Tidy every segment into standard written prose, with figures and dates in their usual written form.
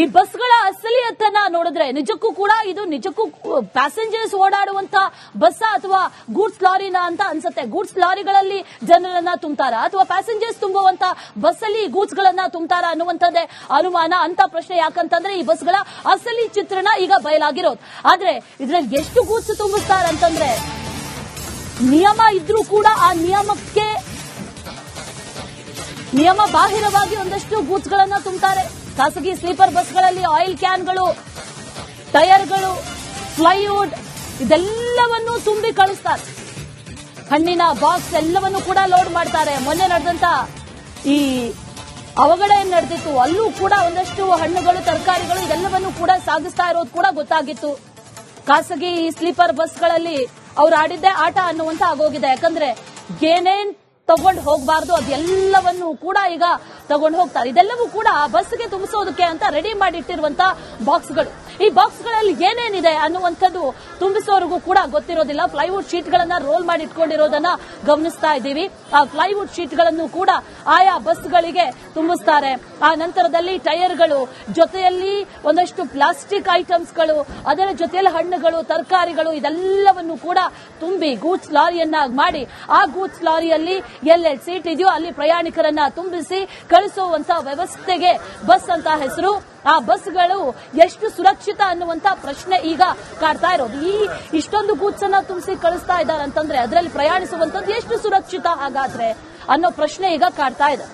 ಈ ಬಸ್ಗಳ ಅಸಲಿಯತ್ತನ್ನ ನೋಡಿದ್ರೆ ನಿಜಕ್ಕೂ ಕೂಡ ಇದು ನಿಜಕ್ಕೂ ಪ್ಯಾಸೆಂಜರ್ಸ್ ಓಡಾಡುವಂತ ಬಸ್ ಅಥವಾ ಗೂಡ್ಸ್ ಲಾರಿನ ಅಂತ ಅನ್ಸುತ್ತೆ. ಗೂಡ್ಸ್ ಲಾರಿಗಳಲ್ಲಿ ಜನರನ್ನ ತುಂಬ್ತಾರ ಅಥವಾ ಪ್ಯಾಸೆಂಜರ್ಸ್ ತುಂಬುವಂತ ಬಸ್ ಅಲ್ಲಿ ಗೂಡ್ಸ್ ಗಳನ್ನ ತುಂಬ್ತಾರ ಅನ್ನುವಂಥದ್ದೇ ಅನುಮಾನ. ಅಂತ ಪ್ರಶ್ನೆ ಯಾಕಂತಂದ್ರೆ ಈ ಬಸ್ಗಳ ಅಸಲಿ ಚಿತ್ರಣ ಈಗ ಬಯಲಾಗಿರೋದು. ಆದ್ರೆ ಇದ್ರಲ್ಲಿ ಎಷ್ಟು ಗೂಡ್ಸ್ ತುಂಬಿಸ್ತಾರ ಅಂತಂದ್ರೆ ನಿಯಮ ಇದ್ರೂ ಕೂಡ ಆ ನಿಯಮ ಬಾಹಿರವಾಗಿ ಒಂದಷ್ಟು ಗೂಡ್ಸ್ ಗಳನ್ನ ತುಂಬುತ್ತಾರೆ. ಖಾಸಗಿ ಸ್ಲೀಪರ್ ಬಸ್ಗಳಲ್ಲಿ ಆಯಿಲ್ ಕ್ಯಾನ್ಗಳು, ಟೈರ್ಗಳು, ಪ್ಲೈವುಡ್ ಇದೆಲ್ಲವನ್ನೂ ತುಂಬಿ ಕಳಿಸ್ತಾರೆ. ಹಣ್ಣಿನ ಬಾಕ್ಸ್ ಎಲ್ಲವನ್ನೂ ಕೂಡ ಲೋಡ್ ಮಾಡ್ತಾರೆ. ಮೊನ್ನೆ ನಡೆದಂತ ಈ ಅವಘಡ ಏನ್ ನಡೆದಿತ್ತು ಅಲ್ಲೂ ಕೂಡ ಒಂದಷ್ಟು ಹಣ್ಣುಗಳು, ತರಕಾರಿಗಳು ಇದೆಲ್ಲವನ್ನೂ ಕೂಡ ಸಾಗಿಸ್ತಾ ಇರೋದು ಕೂಡ ಗೊತ್ತಾಗಿತ್ತು. ಖಾಸಗಿ ಸ್ಲೀಪರ್ ಬಸ್ಗಳಲ್ಲಿ ಅವ್ರು ಆಡಿದ್ದೇ ಆಟ ಅನ್ನುವಂತ ಆಗೋಗಿದೆ. ಯಾಕಂದ್ರೆ ಏನೇನ್ ತಗೊಂಡು ಹೋಗಬಾರ್ದು ಅದೆಲ್ಲವನ್ನು ಕೂಡ ಈಗ ತಗೊಂಡು ಹೋಗ್ತಾರೆ. ಇದೆಲ್ಲವೂ ಕೂಡ ಬಸ್ಗೆ ತುಂಬಿಸೋದಕ್ಕೆ ಅಂತ ರೆಡಿ ಮಾಡಿಟ್ಟಿರುವಂತ ಬಾಕ್ಸ್ಗಳು. ಈ ಬಾಕ್ಸ್ಗಳಲ್ಲಿ ಏನೇನಿದೆ ಅನ್ನುವಂಥದ್ದು ತುಂಬಿಸೋರಿಗೂ ಕೂಡ ಗೊತ್ತಿರೋದಿಲ್ಲ. ಪ್ಲೈವುಡ್ ಶೀಟ್ಗಳನ್ನ ರೋಲ್ ಮಾಡಿ ಇಟ್ಕೊಂಡಿರೋದನ್ನ ಗಮನಿಸ್ತಾ ಇದ್ದೀವಿ. ಆ ಪ್ಲೈವುಡ್ ಶೀಟ್ಗಳನ್ನು ಕೂಡ ಆಯಾ ಬಸ್ಗಳಿಗೆ ತುಂಬಿಸ್ತಾರೆ. ಆ ನಂತರದಲ್ಲಿ ಟೈರ್ಗಳು, ಜೊತೆಯಲ್ಲಿ ಒಂದಷ್ಟು ಪ್ಲಾಸ್ಟಿಕ್ ಐಟಮ್ಸ್ಗಳು, ಅದರ ಜೊತೆಯಲ್ಲಿ ಹಣ್ಣುಗಳು, ತರಕಾರಿಗಳು ಇದೆಲ್ಲವನ್ನು ಕೂಡ ತುಂಬಿ ಗೂಡ್ಸ್ ಲಾರಿಯನ್ನ ಮಾಡಿ ಆ ಗೂಡ್ಸ್ ಲಾರಿಯಲ್ಲಿ ಎಲ್ಲೆಲ್ಲಿ ಸೀಟ್ ಇದೆಯೋ ಅಲ್ಲಿ ಪ್ರಯಾಣಿಕರನ್ನ ತುಂಬಿಸಿ ಕಳಿಸುವಂತ ವ್ಯವಸ್ಥೆಗೆ ಬಸ್ ಅಂತ ಹೆಸರು. ಆ ಬಸ್ಗಳು ಎಷ್ಟು ಸುರಕ್ಷಿತ ಅನ್ನುವಂತ ಪ್ರಶ್ನೆ ಈಗ ಕಾಡ್ತಾ ಇರೋದು. ಇಷ್ಟೊಂದು ಗೂಡ್ಸ್ ಅನ್ನ ತುಂಬಿಸಿ ಕಳಿಸ್ತಾ ಇದ್ದಾರೆ ಅಂತಂದ್ರೆ ಅದರಲ್ಲಿ ಪ್ರಯಾಣಿಸುವಂತದ್ದು ಎಷ್ಟು ಸುರಕ್ಷಿತ ಹಾಗಾದ್ರೆ ಅನ್ನೋ ಪ್ರಶ್ನೆ ಈಗ ಕಾಡ್ತಾ ಇದೆ.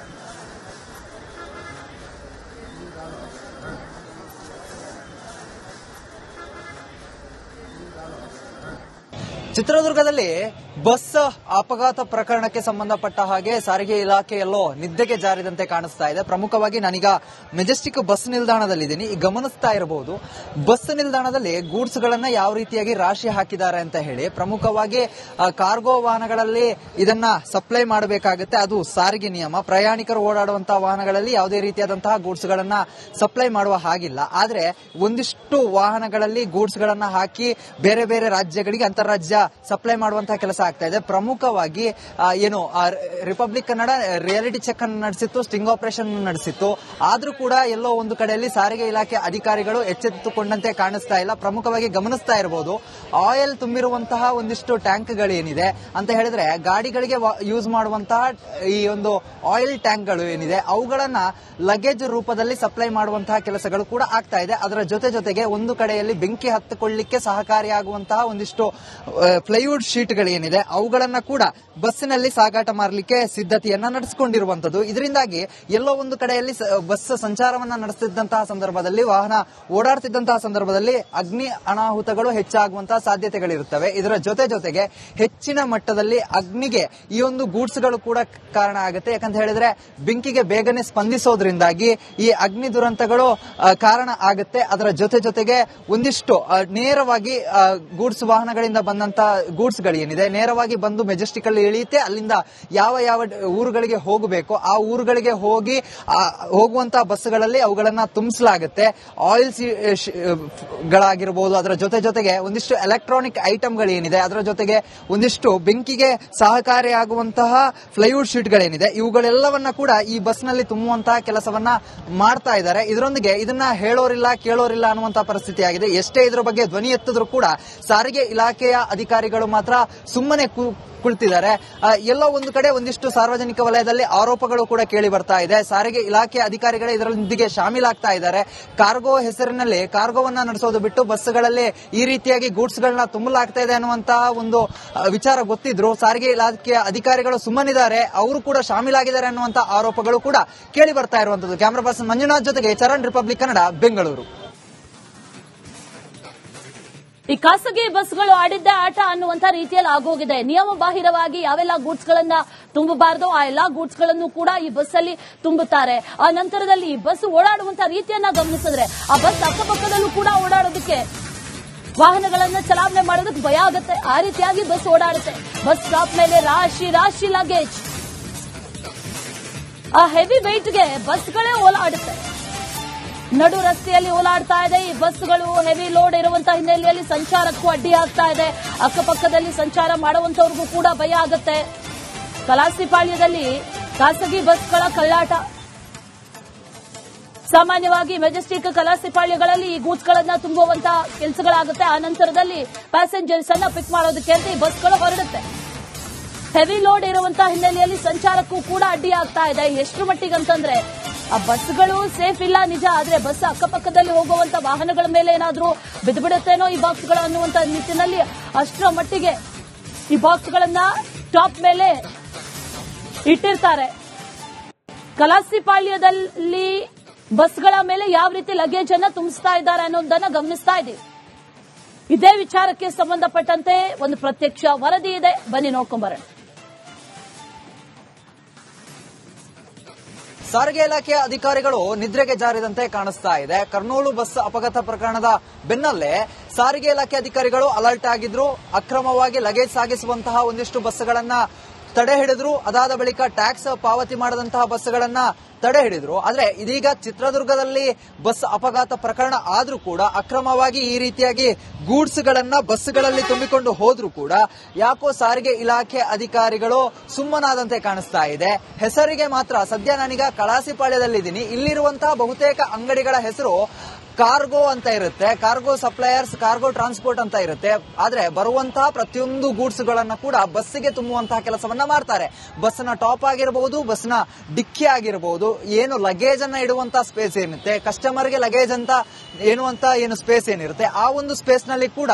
ಚಿತ್ರದುರ್ಗದಲ್ಲಿ ಬಸ್ ಅಪಘಾತ ಪ್ರಕರಣಕ್ಕೆ ಸಂಬಂಧಪಟ್ಟ ಹಾಗೆ ಸಾರಿಗೆ ಇಲಾಖೆಯಲ್ಲೋ ನಿದ್ದೆಗೆ ಜಾರಿದಂತೆ ಕಾಣಿಸ್ತಾ ಇದೆ. ಪ್ರಮುಖವಾಗಿ ನಾನೀಗ ಮೆಜೆಸ್ಟಿಕ್ ಬಸ್ ನಿಲ್ದಾಣದಲ್ಲಿದ್ದೀನಿ. ಗಮನಿಸ್ತಾ ಇರಬಹುದು ಬಸ್ ನಿಲ್ದಾಣದಲ್ಲಿ ಗೂಡ್ಸ್ ಗಳನ್ನ ಯಾವ ರೀತಿಯಾಗಿ ರಾಶಿ ಹಾಕಿದ್ದಾರೆ ಅಂತ ಹೇಳಿ. ಪ್ರಮುಖವಾಗಿ ಕಾರ್ಗೋ ವಾಹನಗಳಲ್ಲಿ ಇದನ್ನ ಸಪ್ಲೈ ಮಾಡಬೇಕಾಗುತ್ತೆ, ಅದು ಸಾರಿಗೆ ನಿಯಮ. ಪ್ರಯಾಣಿಕರು ಓಡಾಡುವಂತಹ ವಾಹನಗಳಲ್ಲಿ ಯಾವುದೇ ರೀತಿಯಾದಂತಹ ಗೂಡ್ಸ್ ಗಳನ್ನ ಸಪ್ಲೈ ಮಾಡುವ ಹಾಗಿಲ್ಲ. ಆದ್ರೆ ಒಂದಿಷ್ಟು ವಾಹನಗಳಲ್ಲಿ ಗೂಡ್ಸ್ ಗಳನ್ನ ಹಾಕಿ ಬೇರೆ ಬೇರೆ ರಾಜ್ಯಗಳಿಗೆ ಅಂತಾರಾಜ್ಯ ಸಪ್ಲೈ ಮಾಡುವಂತಹ ಕೆಲಸ ಆಗ್ತಾ ಇದೆ. ಪ್ರಮುಖವಾಗಿ ಏನು ರಿಪಬ್ಲಿಕ್ ಕನ್ನಡ ರಿಯಾಲಿಟಿ ಚೆಕ್ ಅನ್ನು ನಡೆಸಿತ್ತು, ಸ್ಟಿಂಗ್ ಆಪರೇಷನ್ ನಡೆಸಿತ್ತು. ಆದ್ರೂ ಕೂಡ ಎಲ್ಲೋ ಒಂದು ಕಡೆಯಲ್ಲಿ ಸಾರಿಗೆ ಇಲಾಖೆ ಅಧಿಕಾರಿಗಳು ಎಚ್ಚೆತ್ತುಕೊಂಡಂತೆ ಕಾಣಿಸ್ತಾ ಇಲ್ಲ. ಪ್ರಮುಖವಾಗಿ ಗಮನಿಸ್ತಾ ಇರಬಹುದು ಆಯಿಲ್ ತುಂಬಿರುವಂತಹ ಒಂದಿಷ್ಟು ಟ್ಯಾಂಕ್ಗಳು ಏನಿದೆ ಅಂತ ಹೇಳಿದ್ರೆ ಗಾಡಿಗಳಿಗೆ ಯೂಸ್ ಮಾಡುವಂತಹ ಈ ಒಂದು ಆಯಿಲ್ ಟ್ಯಾಂಕ್ಗಳು ಏನಿದೆ ಅವುಗಳನ್ನ ಲಗೇಜ್ ರೂಪದಲ್ಲಿ ಸಪ್ಲೈ ಮಾಡುವಂತಹ ಕೆಲಸಗಳು ಕೂಡ ಆಗ್ತಾ ಇದೆ. ಅದರ ಜೊತೆಗೆ ಒಂದು ಕಡೆಯಲ್ಲಿ ಬೆಂಕಿ ಹತ್ತಿಕೊಳ್ಳಿಕ್ಕೆ ಸಹಕಾರಿಯಾಗುವಂತಹ ಒಂದಿಷ್ಟು ಪ್ಲೈವುಡ್ ಶೀಟ್ಗಳೇನಿದೆ ಅವುಗಳನ್ನ ಕೂಡ ಬಸ್ಸಿನಲ್ಲಿ ಸಾಗಾಟ ಮಾಡಲಿಕ್ಕೆ ಸಿದ್ಧತೆಯನ್ನ ನಡೆಸಿಕೊಂಡಿರುವಂತದ್ದು. ಇದರಿಂದಾಗಿ ಎಲ್ಲೋ ಒಂದು ಕಡೆಯಲ್ಲಿ ಬಸ್ ಸಂಚಾರವನ್ನ ನಡೆಸುತ್ತಿದ್ದಂತಹ ಸಂದರ್ಭದಲ್ಲಿ, ವಾಹನ ಓಡಾಡ್ತಿದ್ದಂತಹ ಸಂದರ್ಭದಲ್ಲಿ ಅಗ್ನಿ ಅನಾಹುತಗಳು ಹೆಚ್ಚಾಗುವಂತಹ ಸಾಧ್ಯತೆಗಳಿರುತ್ತವೆ. ಇದರ ಜೊತೆಗೆ ಹೆಚ್ಚಿನ ಮಟ್ಟದಲ್ಲಿ ಅಗ್ನಿಗೆ ಈ ಒಂದು ಗೂಡ್ಸ್ ಗಳು ಕೂಡ ಕಾರಣ ಆಗುತ್ತೆ. ಯಾಕಂತ ಹೇಳಿದ್ರೆ ಬೆಂಕಿಗೆ ಬೇಗನೆ ಸ್ಪಂದಿಸೋದ್ರಿಂದಾಗಿ ಈ ಅಗ್ನಿ ದುರಂತಗಳು ಕಾರಣ ಆಗುತ್ತೆ. ಅದರ ಜೊತೆಗೆ ಒಂದಿಷ್ಟು ನೇರವಾಗಿ ಗೂಡ್ಸ್ ವಾಹನಗಳಿಂದ ಬಂದಂತ ಗೂಡ್ಸ್ ಗಳೇನಿದೆ ನೇರವಾಗಿ ಬಂದು ಮೆಜೆಸ್ಟಿಕ್ ಅಲ್ಲಿ ಇಳಿಯುತ್ತೆ. ಅಲ್ಲಿಂದ ಯಾವ ಊರುಗಳಿಗೆ ಹೋಗಬೇಕು ಆ ಊರುಗಳಿಗೆ ಹೋಗುವಂತಹ ಬಸ್ಗಳಲ್ಲಿ ಅವುಗಳನ್ನ ತುಂಬಿಸಲಾಗುತ್ತೆ. ಆಯಿಲ್ ಗಳಾಗಿರಬಹುದು, ಅದರ ಜೊತೆಗೆ ಒಂದಿಷ್ಟು ಎಲೆಕ್ಟ್ರಾನಿಕ್ ಐಟಮ್ಗಳೇನಿದೆ, ಅದರ ಜೊತೆಗೆ ಒಂದಿಷ್ಟು ಬೆಂಕಿಗೆ ಸಹಕಾರಿಯಾಗುವಂತಹ ಪ್ಲೈವುಡ್ ಶೀಟ್ಗಳೇನಿದೆ ಇವುಗಳೆಲ್ಲವನ್ನ ಕೂಡ ಈ ಬಸ್ನಲ್ಲಿ ತುಂಬುವಂತಹ ಕೆಲಸವನ್ನ ಮಾಡ್ತಾ ಇದ್ದಾರೆ. ಇದರೊಂದಿಗೆ ಇದನ್ನ ಹೇಳೋರಿಲ್ಲ ಕೇಳೋರಿಲ್ಲ ಅನ್ನುವಂತಹ ಪರಿಸ್ಥಿತಿ ಆಗಿದೆ. ಎಷ್ಟೇ ಇದರ ಬಗ್ಗೆ ಧ್ವನಿ ಎತ್ತಿದ್ರು ಕೂಡ ಸಾರಿಗೆ ಇಲಾಖೆಯ ಅಧಿಕಾರಿಗಳು ಮಾತ್ರ ಸುಮ್ಮನೆ ಕುಳಿತಿದ್ದಾರೆ. ಎಲ್ಲೋ ಒಂದು ಕಡೆ ಒಂದಿಷ್ಟು ಸಾರ್ವಜನಿಕ ವಲಯದಲ್ಲಿ ಆರೋಪಗಳು ಕೂಡ ಕೇಳಿ ಬರ್ತಾ ಇದೆ. ಸಾರಿಗೆ ಇಲಾಖೆ ಅಧಿಕಾರಿಗಳೇ ಇದರೊಂದಿಗೆ ಶಾಮೀಲಾಗ್ತಾ ಇದ್ದಾರೆ. ಕಾರ್ಗೋ ಹೆಸರಿನಲ್ಲಿ ಕಾರ್ಗೋವನ್ನ ನಡೆಸೋದು ಬಿಟ್ಟು ಬಸ್ಗಳಲ್ಲಿ ಈ ರೀತಿಯಾಗಿ ಗೂಡ್ಸ್ ಗಳನ್ನ ತುಂಬಲಾಗ್ತಾ ಇದೆ ಅನ್ನುವಂತಹ ಒಂದು ವಿಚಾರ ಗೊತ್ತಿದ್ರು ಸಾರಿಗೆ ಇಲಾಖೆಯ ಅಧಿಕಾರಿಗಳು ಸುಮ್ಮನಿದ್ದಾರೆ, ಅವರು ಕೂಡ ಶಾಮೀಲಾಗಿದ್ದಾರೆ ಅನ್ನುವಂತಹ ಆರೋಪಗಳು ಕೂಡ ಕೇಳಿ ಬರ್ತಾ ಇರುವಂತದ್ದು. ಕ್ಯಾಮರಾ ಪರ್ಸನ್ ಮಂಜುನಾಥ್ ಜೊತೆಗೆ ಚರಣ್, ರಿಪಬ್ಲಿಕ್ ಕನ್ನಡ, ಬೆಂಗಳೂರು. ಈ ಖಾಸಗಿ ಬಸ್ಗಳು ಆಡಿದ್ದೇ ಆಟ ಅನ್ನುವಂತ ರೀತಿಯಲ್ಲಿ ಆಗೋಗಿದೆ. ನಿಯಮ ಬಾಹಿರವಾಗಿ ಯಾವೆಲ್ಲ ಗೂಡ್ಸ್ ಗಳನ್ನ ತುಂಬಬಾರದು ಆ ಎಲ್ಲಾ ಗೂಡ್ಸ್ ಗಳನ್ನು ಕೂಡ ಈ ಬಸ್ ಅಲ್ಲಿ ತುಂಬುತ್ತಾರೆ. ಆ ನಂತರದಲ್ಲಿ ಈ ಬಸ್ ಓಡಾಡುವಂತ ರೀತಿಯನ್ನ ಗಮನಿಸಿದ್ರೆ ಆ ಬಸ್ ಅಕ್ಕಪಕ್ಕದಲ್ಲೂ ಕೂಡ ಓಡಾಡೋದಕ್ಕೆ, ವಾಹನಗಳನ್ನ ಚಲಾವಣೆ ಮಾಡೋದಕ್ಕೆ ಭಯ ಆಗುತ್ತೆ. ಆ ರೀತಿಯಾಗಿ ಬಸ್ ಓಡಾಡುತ್ತೆ. ಬಸ್ ಸ್ಟಾಪ್ ಮೇಲೆ ರಾಶಿ ಲಗೇಜ್, ಆ ಹೆವಿ ವೆಯ್ಟ್ಗೆ ಬಸ್ಗಳೇ ಓಲಾಡುತ್ತೆ. ನಡು ರಸ್ತೆಯಲ್ಲಿ ಓಲಾಡ್ತಾ ಇದೆ ಈ ಬಸ್ಗಳು. ಹೆವಿ ಲೋಡ್ ಇರುವಂತಹ ಹಿನ್ನೆಲೆಯಲ್ಲಿ ಸಂಚಾರಕ್ಕೂ ಅಡ್ಡಿ ಆಗ್ತಾ ಇದೆ. ಅಕ್ಕಪಕ್ಕದಲ್ಲಿ ಸಂಚಾರ ಮಾಡುವಂತವ್ರಿಗೂ ಕೂಡ ಭಯ ಆಗುತ್ತೆ. ಕಲಾಸಿಪಾಳ್ಯದಲ್ಲಿ ಖಾಸಗಿ ಬಸ್ಗಳ ಕಳ್ಳಾಟ. ಸಾಮಾನ್ಯವಾಗಿ ಮೆಜೆಸ್ಟಿಕ್ ಕಲಾಸಿಪಾಳ್ಯಗಳಲ್ಲಿ ಈ ಗೂಡ್ಸ್ ಗಳನ್ನ ತುಂಬುವಂತ ಕೆಲಸಗಳಾಗುತ್ತೆ. ಆ ನಂತರದಲ್ಲಿ ಪ್ಯಾಸೆಂಜರ್ಸ್ ಅನ್ನ ಪಿಕ್ ಮಾಡೋದಕ್ಕೆ ಅಂತ ಈ ಬಸ್ಗಳು ಹೊರಡುತ್ತೆ. ಹೆವಿ ಲೋಡ್ ಇರುವಂತಹ ಹಿನ್ನೆಲೆಯಲ್ಲಿ ಸಂಚಾರಕ್ಕೂ ಕೂಡ ಅಡ್ಡಿಯಾಗ್ತಾ ಇದೆ. ಎಷ್ಟು ಮಟ್ಟಿಗೆ ಅಂತಂದ್ರೆ ಆ ಬಸ್ಗಳು ಸೇಫ್ ಇಲ್ಲ ನಿಜ, ಆದ್ರೆ ಬಸ್ ಅಕ್ಕಪಕ್ಕದಲ್ಲಿ ಹೋಗುವಂತ ವಾಹನಗಳ ಮೇಲೆ ಏನಾದ್ರೂ ಬಿದ್ದುಬಿಡುತ್ತೇನೋ ಈ ಬಾಕ್ಸ್ಗಳು ಅನ್ನುವಂತ ನಿಟ್ಟಿನಲ್ಲಿ ಅಷ್ಟರ ಮಟ್ಟಿಗೆ ಈ ಬಾಕ್ಸ್ಗಳನ್ನ ಟಾಪ್ ಮೇಲೆ ಇಟ್ಟಿರ್ತಾರೆ. ಕಲಾಸಿಪಾಳ್ಯದಲ್ಲಿ ಬಸ್ಗಳ ಮೇಲೆ ಯಾವ ರೀತಿ ಲಗೇಜ್ ಅನ್ನ ತುಂಬಿಸ್ತಾ ಇದ್ದಾರೆ ಅನ್ನೋದನ್ನ ಗಮನಿಸ್ತಾ ಇದ್ದೀವಿ. ಇದೇ ವಿಚಾರಕ್ಕೆ ಸಂಬಂಧಪಟ್ಟಂತೆ ಒಂದು ಪ್ರತ್ಯಕ್ಷ ವರದಿ ಇದೆ, ಬನ್ನಿ ನೋಡ್ಕೊಂಬರೋಣ. ಸಾರಿಗೆ ಇಲಾಖೆಯ ಅಧಿಕಾರಿಗಳು ನಿದ್ರೆಗೆ ಜಾರಿದಂತೆ ಕಾಣಿಸ್ತಾ ಇದೆ. ಕರ್ನೂಲು ಬಸ್ ಅಪಘಾತ ಪ್ರಕರಣದ ಬೆನ್ನಲ್ಲೇ ಸಾರಿಗೆ ಇಲಾಖೆ ಅಧಿಕಾರಿಗಳು ಅಲರ್ಟ್ ಆಗಿದ್ರು. ಅಕ್ರಮವಾಗಿ ಲಗೇಜ್ ಸಾಗಿಸುವಂತಹ ಒಂದಿಷ್ಟು ಬಸ್ಗಳನ್ನ ತಡೆ ಹಿಡಿದ್ರು. ಅದಾದ ಬಳಿಕ ಟ್ಯಾಕ್ಸ್ ಪಾವತಿ ಮಾಡದಂತಹ ಬಸ್ಗಳನ್ನ ತಡೆ ಹಿಡಿದ್ರು. ಆದ್ರೆ ಇದೀಗ ಚಿತ್ರದುರ್ಗದಲ್ಲಿ ಬಸ್ ಅಪಘಾತ ಪ್ರಕರಣ ಆದ್ರೂ ಕೂಡ ಅಕ್ರಮವಾಗಿ ಈ ರೀತಿಯಾಗಿ ಗೂಡ್ಸ್ ಗಳನ್ನ ಬಸ್ಗಳಲ್ಲಿ ತುಂಬಿಕೊಂಡು ಹೋದ್ರೂ ಕೂಡ ಯಾಕೋ ಸಾರಿಗೆ ಇಲಾಖೆ ಅಧಿಕಾರಿಗಳು ಸುಮ್ಮನಾದಂತೆ ಕಾಣಿಸ್ತಾ ಇದೆ. ಹೆಸರಿಗೆ ಮಾತ್ರ ಸದ್ಯ ನಾನೀಗ ಕಳಾಸಿಪಾಳ್ಯದಲ್ಲಿದ್ದೀನಿ. ಇಲ್ಲಿರುವಂತಹ ಬಹುತೇಕ ಅಂಗಡಿಗಳ ಹೆಸರು ಕಾರ್ಗೋ ಅಂತ ಇರುತ್ತೆ, ಕಾರ್ಗೋ ಸಪ್ಲೈಯರ್ಸ್, ಕಾರ್ಗೋ ಟ್ರಾನ್ಸ್ಪೋರ್ಟ್ ಅಂತ ಇರುತ್ತೆ. ಆದ್ರೆ ಬರುವಂತಹ ಪ್ರತಿಯೊಂದು ಗೂಡ್ಸ್ ಗಳನ್ನ ಕೂಡ ಬಸ್ಸಿಗೆ ತುಂಬುವಂತಹ ಕೆಲಸವನ್ನ ಮಾಡ್ತಾರೆ. ಬಸ್ನ ಟಾಪ್ ಆಗಿರಬಹುದು, ಬಸ್ನ ಡಿಕ್ಕಿ ಆಗಿರಬಹುದು, ಏನು ಲಗೇಜ್ ಅನ್ನ ಇಡುವಂತಹ ಸ್ಪೇಸ್ ಏನಿರುತ್ತೆ, ಕಸ್ಟಮರ್ಗೆ ಲಗೇಜ್ ಅಂತ ಏನು ಸ್ಪೇಸ್ ಏನಿರುತ್ತೆ, ಆ ಒಂದು ಸ್ಪೇಸ್ ನಲ್ಲಿ ಕೂಡ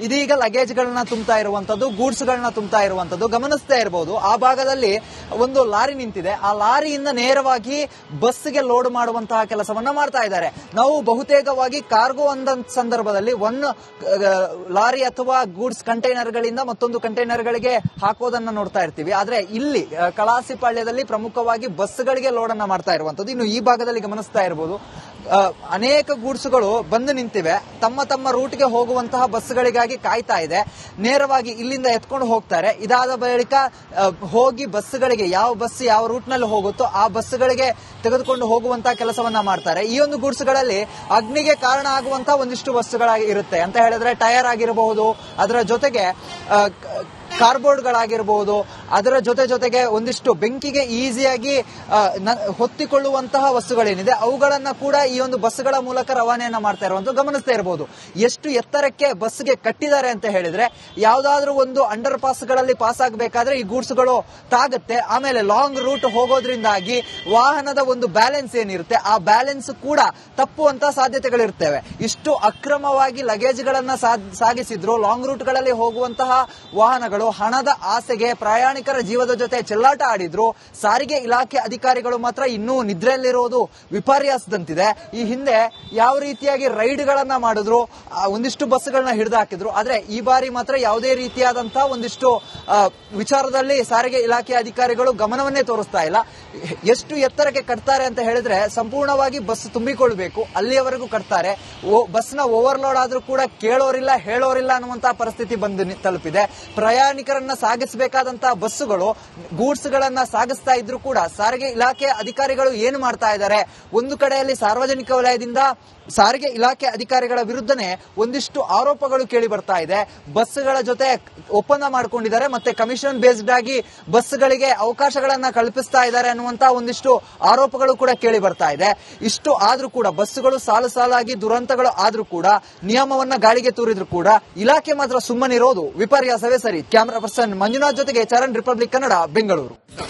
ಇದೀಗ ಲಗೇಜ್ ಗಳನ್ನ ತುಂಬ್ತಾ ಇರುವಂತದ್ದು, ಗೂಡ್ಸ್ ಗಳನ್ನ ತುಂಬ್ತಾ ಇರುವಂತದ್ದು ಗಮನಿಸ್ತಾ ಇರಬಹುದು. ಆ ಭಾಗದಲ್ಲಿ ಒಂದು ಲಾರಿ ನಿಂತಿದೆ. ಆ ಲಾರಿಯಿಂದ ನೇರವಾಗಿ ಬಸ್ಗೆ ಲೋಡ್ ಮಾಡುವಂತಹ ಕೆಲಸವನ್ನ ಮಾಡ್ತಾ ಇದ್ದಾರೆ. ನಾವು ಬಹುತೇಕ ಕಾರ್ಗೋ ಅಂದ ಸಂದರ್ಭದಲ್ಲಿ ಒಂದು ಲಾರಿ ಅಥವಾ ಗೂಡ್ಸ್ ಕಂಟೈನರ್ ಗಳಿಂದ ಮತ್ತೊಂದು ಕಂಟೈನರ್ ಗಳಿಗೆ ಹಾಕೋದನ್ನ ನೋಡ್ತಾ ಇರ್ತೀವಿ. ಆದ್ರೆ ಇಲ್ಲಿ ಕಳಾಸಿಪಾಳ್ಯದಲ್ಲಿ ಪ್ರಮುಖವಾಗಿ ಬಸ್ಗಳಿಗೆ ಲೋಡ್ ಅನ್ನ ಮಾಡ್ತಾ ಇರುವಂತದ್ದು. ಇನ್ನು ಈ ಭಾಗದಲ್ಲಿ ಗಮನಿಸ್ತಾ ಇರಬಹುದು ಅನೇಕ ಗೂಡ್ಸ್ಗಳು ಬಂದು ನಿಂತಿವೆ. ತಮ್ಮ ತಮ್ಮ ರೂಟ್ಗೆ ಹೋಗುವಂತಹ ಬಸ್ಗಳಿಗಾಗಿ ಕಾಯ್ತಾ ಇದೆ. ನೇರವಾಗಿ ಇಲ್ಲಿಂದ ಎತ್ಕೊಂಡು ಹೋಗ್ತಾರೆ. ಇದಾದ ಬಳಿಕ ಹೋಗಿ ಬಸ್ಗಳಿಗೆ ಯಾವ ಬಸ್ ಯಾವ ರೂಟ್ ನಲ್ಲಿ ಹೋಗುತ್ತೋ ಆ ಬಸ್ಗಳಿಗೆ ತೆಗೆದುಕೊಂಡು ಹೋಗುವಂತಹ ಕೆಲಸವನ್ನ ಮಾಡ್ತಾರೆ. ಈ ಒಂದು ಗೂಡ್ಸ್ಗಳಲ್ಲಿ ಅಗ್ನಿಗೆ ಕಾರಣ ಆಗುವಂತಹ ಒಂದಿಷ್ಟು ವಸ್ತುಗಳಾಗಿರುತ್ತೆ ಅಂತ ಹೇಳಿದ್ರೆ ಟೈರ್ ಆಗಿರಬಹುದು, ಅದರ ಜೊತೆಗೆ ಕಾರ್ಬೋರ್ಡ್ಗಳಾಗಿರಬಹುದು, ಅದರ ಜೊತೆಗೆ ಒಂದಿಷ್ಟು ಬೆಂಕಿಗೆ ಈಸಿಯಾಗಿ ಹೊತ್ತಿಕೊಳ್ಳುವಂತಹ ವಸ್ತುಗಳೇನಿದೆ ಅವುಗಳನ್ನ ಕೂಡ ಈ ಒಂದು ಬಸ್ಗಳ ಮೂಲಕ ರವಾನೆಯನ್ನ ಮಾಡ್ತಾ ಇರುವಂತ ಗಮನಿಸ್ತಾ ಇರಬಹುದು. ಎಷ್ಟು ಎತ್ತರಕ್ಕೆ ಬಸ್ಗೆ ಕಟ್ಟಿದ್ದಾರೆ ಅಂತ ಹೇಳಿದ್ರೆ ಯಾವ್ದಾದ್ರೂ ಒಂದು ಅಂಡರ್ ಪಾಸ್ ಗಳಲ್ಲಿ ಪಾಸ್ ಆಗಬೇಕಾದ್ರೆ ಈ ಗೂಡ್ಸ್ಗಳು ತಾಗುತ್ತೆ. ಆಮೇಲೆ ಲಾಂಗ್ ರೂಟ್ ಹೋಗೋದ್ರಿಂದಾಗಿ ವಾಹನದ ಒಂದು ಬ್ಯಾಲೆನ್ಸ್ ಏನಿರುತ್ತೆ ಆ ಬ್ಯಾಲೆನ್ಸ್ ಕೂಡ ತಪ್ಪುವಂತ ಸಾಧ್ಯತೆಗಳಿರ್ತವೆ. ಇಷ್ಟು ಅಕ್ರಮವಾಗಿ ಲಗೇಜ್ ಗಳನ್ನ ಸಾಗಿಸಿದ್ರು. ಲಾಂಗ್ ರೂಟ್ ಗಳಲ್ಲಿ ಹೋಗುವಂತಹ ವಾಹನಗಳು ಹಣದ ಆಸೆಗೆ ಪ್ರಯಾಣಿಕರ ಜೀವದ ಜೊತೆ ಚೆಲ್ಲಾಟ ಆಡಿದ್ರು. ಸಾರಿಗೆ ಇಲಾಖೆ ಅಧಿಕಾರಿಗಳು ಮಾತ್ರ ಇನ್ನೂ ನಿದ್ರೆಯಲ್ಲಿರೋದು ವಿಪರ್ಯಾಸದಂತಿದೆ. ಈ ಹಿಂದೆ ಯಾವ ರೀತಿಯಾಗಿ ರೈಡ್ ಗಳನ್ನ ಮಾಡಿದ್ರು, ಒಂದಿಷ್ಟು ಬಸ್ಗಳನ್ನ ಹಿಡಿದು ಹಾಕಿದ್ರು. ಆದ್ರೆ ಈ ಬಾರಿ ಮಾತ್ರ ಯಾವುದೇ ರೀತಿಯಾದಂತಹ ಒಂದಿಷ್ಟು ವಿಚಾರದಲ್ಲಿ ಸಾರಿಗೆ ಇಲಾಖೆ ಅಧಿಕಾರಿಗಳು ಗಮನವನ್ನೇ ತೋರಿಸ್ತಾ ಇಲ್ಲ. ಎಷ್ಟು ಎತ್ತರಕ್ಕೆ ಕಟ್ತಾರೆ ಅಂತ ಹೇಳಿದ್ರೆ ಸಂಪೂರ್ಣವಾಗಿ ಬಸ್ ತುಂಬಿಕೊಳ್ಬೇಕು, ಅಲ್ಲಿಯವರೆಗೂ ಕಟ್ತಾರೆ. ಬಸ್ನ ಓವರ್ಲೋಡ್ ಆದ್ರೂ ಕೂಡ ಕೇಳೋರಿಲ್ಲ ಹೇಳೋರಿಲ್ಲ ಅನ್ನುವಂತಹ ಪರಿಸ್ಥಿತಿ ಬಂದು ತಲುಪಿದೆ. ಪ್ರಯಾಣಿಕರನ್ನ ಸಾಗಿಸಬೇಕಾದಂತಹ ಬಸ್ಸುಗಳು ಗೂಡ್ಸ್ ಗಳನ್ನ ಸಾಗಿಸ್ತಾ ಇದ್ರು ಕೂಡ ಸಾರಿಗೆ ಇಲಾಖೆ ಅಧಿಕಾರಿಗಳು ಏನು ಮಾಡ್ತಾ ಇದ್ದಾರೆ, ಒಂದು ಕಡೆಯಲ್ಲಿ ಸಾರ್ವಜನಿಕ ವಲಯದಿಂದ ಸಾರಿಗೆ ಇಲಾಖೆ ಅಧಿಕಾರಿಗಳ ವಿರುದ್ಧನೇ ಒಂದಿಷ್ಟು ಆರೋಪಗಳು ಕೇಳಿ ಬರ್ತಾ ಇದೆ. ಬಸ್ಗಳ ಜೊತೆ ಒಪ್ಪಂದ ಮಾಡಿಕೊಂಡಿದ್ದಾರೆ, ಮತ್ತೆ ಕಮಿಷನ್ ಬೇಸ್ಡ್ ಆಗಿ ಬಸ್ಗಳಿಗೆ ಅವಕಾಶಗಳನ್ನ ಕಲ್ಪಿಸ್ತಾ ಇದ್ದಾರೆ ಅನ್ನುವಂತಹ ಒಂದಿಷ್ಟು ಆರೋಪಗಳು ಕೂಡ ಕೇಳಿ ಬರ್ತಾ ಇದೆ. ಇಷ್ಟು ಆದ್ರೂ ಕೂಡ ಬಸ್ಸುಗಳು ಸಾಲು ಸಾಲಾಗಿ ದುರಂತಗಳು ಆದ್ರೂ ಕೂಡ ನಿಯಮವನ್ನ ಗಾಳಿಗೆ ತೂರಿದ್ರು ಕೂಡ ಇಲಾಖೆ ಮಾತ್ರ ಸುಮ್ಮನಿರೋದು ವಿಪರ್ಯಾಸವೇ ಸರಿ. ಕ್ಯಾಮರಾ ಪರ್ಸನ್ ಮಂಜುನಾಥ್ ಜೊತೆಗೆ ಚರಣ್, ರಿಪಬ್ಲಿಕ್ ಕನ್ನಡ, ಬೆಂಗಳೂರು.